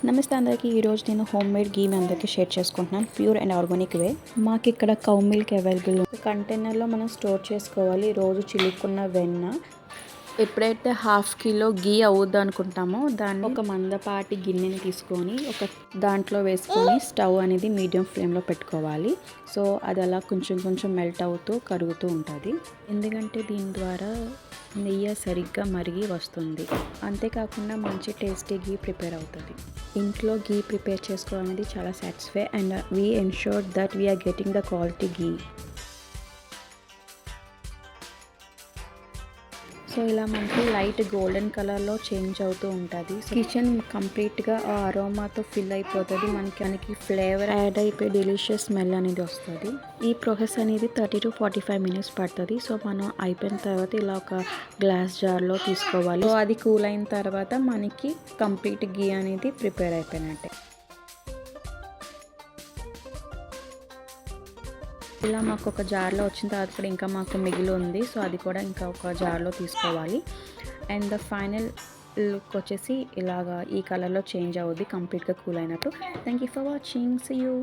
నమస్తే అందరికీ. ఈరోజు నేను హోమ్ మేడ్ గీ మీ అందరికీ షేర్ చేసుకుంటున్నాను. Pure and organic way. మాకు ఇక్కడ కౌ మిల్క్ అవైలబుల్. కంటైనర్లో మనం స్టోర్ చేసుకోవాలి రోజు చిలుక్కున్న వెన్న. ఎప్పుడైతే హాఫ్ కిలో గీ అవుద్ది అనుకుంటామో దాన్ని ఒక మందపాటి గిన్నెని తీసుకొని దాంట్లో వేసుకొని స్టవ్ అనేది మీడియం ఫ్లేమ్లో పెట్టుకోవాలి. సో అది అలా కొంచెం కొంచెం మెల్ట్ అవుతూ కరుగుతూ ఉంటుంది. ఎందుకంటే దీని ద్వారా నెయ్యి సరిగ్గా మరిగి వస్తుంది. అంతేకాకుండా మంచి టేస్టీ గీ ప్రిపేర్ అవుతుంది. ఇంట్లో గీ ప్రిపేర్ చేసుకోవడం అనేది చాలా satisfy and we ensure that we are getting the quality ghee. So ఇలా మనకి లైట్ గోల్డెన్ కలర్లో చేంజ్ అవుతూ ఉంటుంది. కిచెన్ కంప్లీట్గా ఆ అరోమాతో ఫిల్ అయిపోతుంది. మనకి ఫ్లేవర్ యాడ్ అయిపోయి డెలిషియస్ స్మెల్ అనేది వస్తుంది. ఈ ప్రాసెస్ అనేది 30 to 45 minutes పడుతుంది. సో మనం అయిపోయిన తర్వాత ఇలా ఒక గ్లాస్ జార్లో తీసుకోవాలి. సో అది కూల్ అయిన తర్వాత మనకి కంప్లీట్ గీ అనేది ప్రిపేర్ అయిపోయినట్టే. ఇలా మాకు ఒక జార్లో వచ్చిన తర్వాత కూడా ఇంకా మాకు మిగిలి ఉంది. సో అది కూడా ఇంకా ఒక జార్లో తీసుకోవాలి. అండ్ ద ఫైనల్ లుక్ వచ్చేసి ఇలాగా ఈ కలర్లో చేంజ్ అవుద్ది కంప్లీట్గా కూల్ అయినట్టు. Thank you for watching. See you.